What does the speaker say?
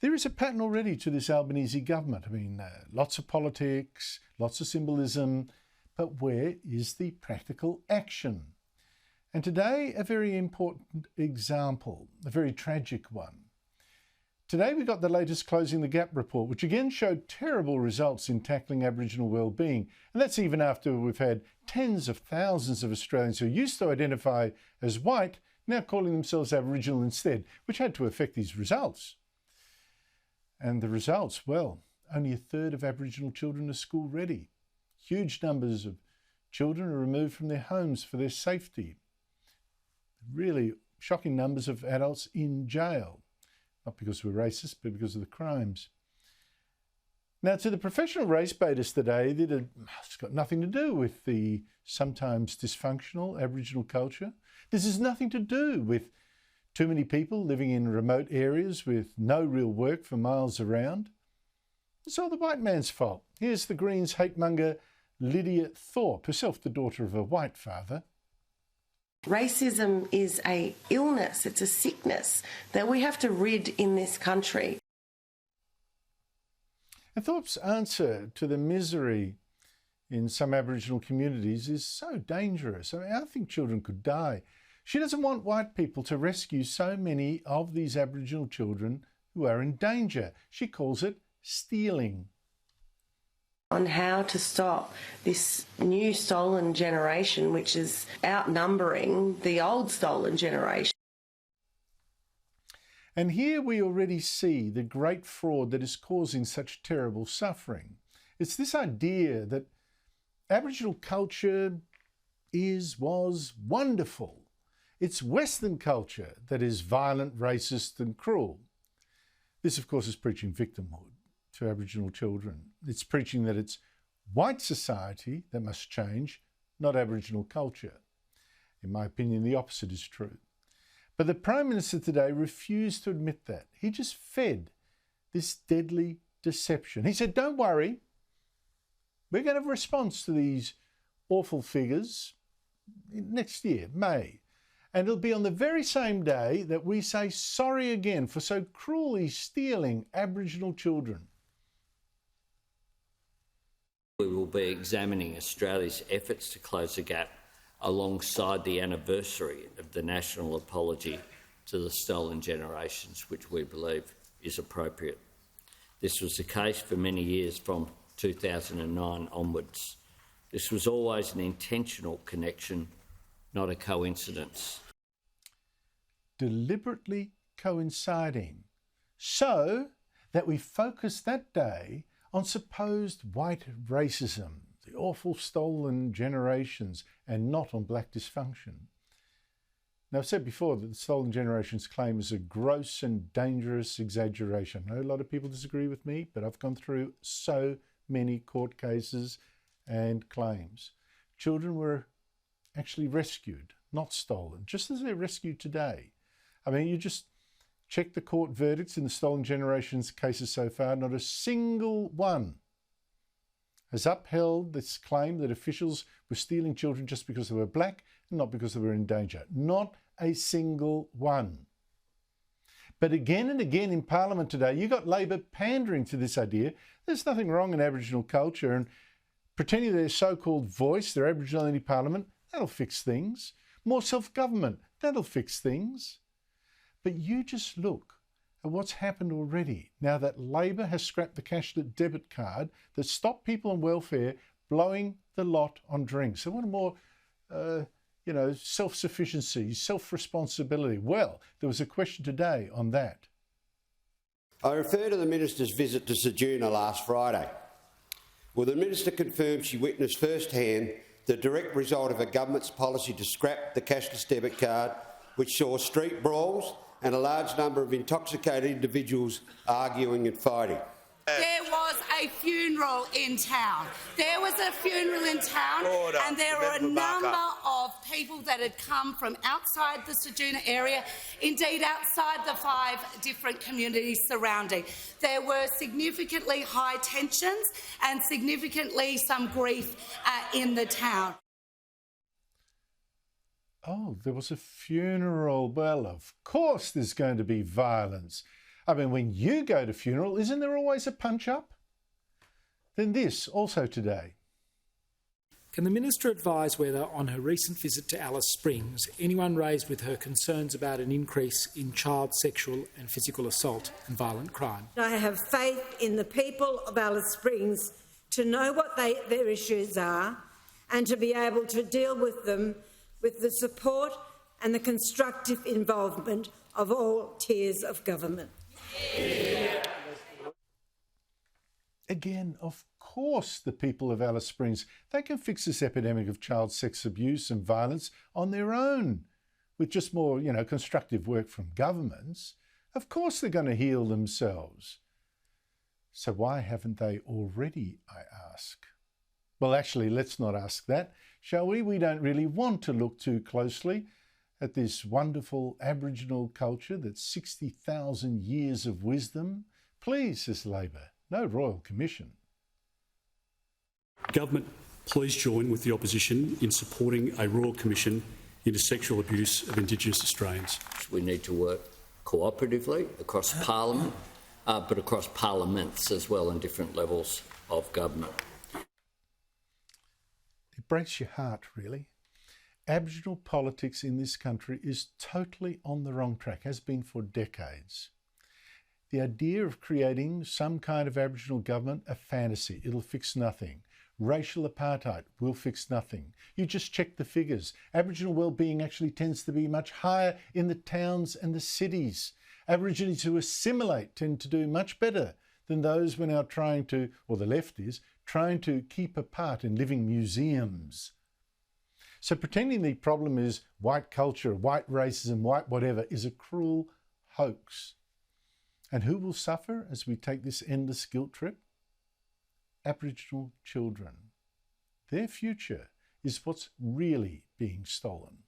There is a pattern already to this Albanese government. I mean, lots of politics, lots of symbolism, but where is the practical action? And today, a very important example, a very tragic one. Today we got the latest Closing the Gap report, which again showed terrible results in tackling Aboriginal wellbeing. And that's even after we've had tens of thousands of Australians who used to identify as white, now calling themselves Aboriginal instead, which had to affect these results. And the results, well, only a third of Aboriginal children are school ready. Huge numbers of children are removed from their homes for their safety. Really shocking numbers of adults in jail. Not because we're racist, but because of the crimes. Now, to the professional race baiters today, it's got nothing to do with the sometimes dysfunctional Aboriginal culture. This has nothing to do with too many people living in remote areas with no real work for miles around. It's all the white man's fault. Here's the Greens hate-monger Lydia Thorpe, herself the daughter of a white father. Racism is an illness, it's a sickness that we have to rid in this country. And Thorpe's answer to the misery in some Aboriginal communities is so dangerous. I mean, I think children could die. She doesn't want white people to rescue so many of these Aboriginal children who are in danger. She calls it stealing. On how to stop this new stolen generation, which is outnumbering the old stolen generation. And here we already see the great fraud that is causing such terrible suffering. It's this idea that Aboriginal culture was wonderful. It's Western culture that is violent, racist and cruel. This, of course, is preaching victimhood to Aboriginal children. It's preaching that it's white society that must change, not Aboriginal culture. In my opinion, the opposite is true. But the Prime Minister today refused to admit that. He just fed this deadly deception. He said, don't worry, we're going to have a response to these awful figures next year, May. And it'll be on the very same day that we say sorry again for so cruelly stealing Aboriginal children. We will be examining Australia's efforts to close the gap alongside the anniversary of the national apology to the stolen generations, which we believe is appropriate. This was the case for many years from 2009 onwards. This was always an intentional connection, not a coincidence. Deliberately coinciding, so that we focus that day on supposed white racism, the awful stolen generations, and not on black dysfunction. Now, I've said before that the stolen generations claim is a gross and dangerous exaggeration. I know a lot of people disagree with me, but I've gone through so many court cases and claims. Children were actually rescued, not stolen, just as they're rescued today. I mean, you just check the court verdicts in the stolen generations cases so far, not a single one has upheld this claim that officials were stealing children just because they were black and not because they were in danger. Not a single one. But again and again in Parliament today, you got Labor pandering to this idea. There's nothing wrong in Aboriginal culture and pretending their so-called voice, their Aboriginal-only Parliament, that'll fix things. More self-government, that'll fix things. But you just look at what's happened already now that Labor has scrapped the cashless debit card that stopped people on welfare blowing the lot on drinks. They want more, self-sufficiency, self-responsibility. Well, there was a question today on that. I refer to the Minister's visit to Ceduna last Friday. Will the Minister confirm she witnessed firsthand the direct result of a government's policy to scrap the cashless debit card, which saw street brawls and a large number of intoxicated individuals arguing and fighting? There was a funeral in town. There was a funeral in town, and there were a number of people that had come from outside the Ceduna area, indeed outside the 5 different communities surrounding. There were significantly high tensions and significantly some grief in the town. Oh, there was a funeral. Well, of course there's going to be violence. I mean, when you go to funeral, isn't there always a punch-up? Then this, also today. Can the Minister advise whether, on her recent visit to Alice Springs, anyone raised with her concerns about an increase in child sexual and physical assault and violent crime? I have faith in the people of Alice Springs to know what their issues are and to be able to deal with them with the support and the constructive involvement of all tiers of government. Again, of course the people of Alice Springs, they can fix this epidemic of child sex abuse and violence on their own with just more, constructive work from governments. Of course they're going to heal themselves. So why haven't they already, I ask? Well, actually, let's not ask that, shall we? We don't really want to look too closely at this wonderful Aboriginal culture that's 60,000 years of wisdom. Please, says Labor, no Royal Commission. Government, please join with the opposition in supporting a Royal Commission into sexual abuse of Indigenous Australians. We need to work cooperatively across Parliament, but across parliaments as well and different levels of government. It breaks your heart, really. Aboriginal politics in this country is totally on the wrong track, has been for decades. The idea of creating some kind of Aboriginal government, a fantasy. It'll fix nothing. Racial apartheid will fix nothing. You just check the figures. Aboriginal well-being actually tends to be much higher in the towns and the cities. Aborigines who assimilate tend to do much better than those we're now trying to, or the left is, trying to keep apart in living museums. So pretending the problem is white culture, white racism, white whatever is a cruel hoax. And who will suffer as we take this endless guilt trip? Aboriginal children. Their future is what's really being stolen.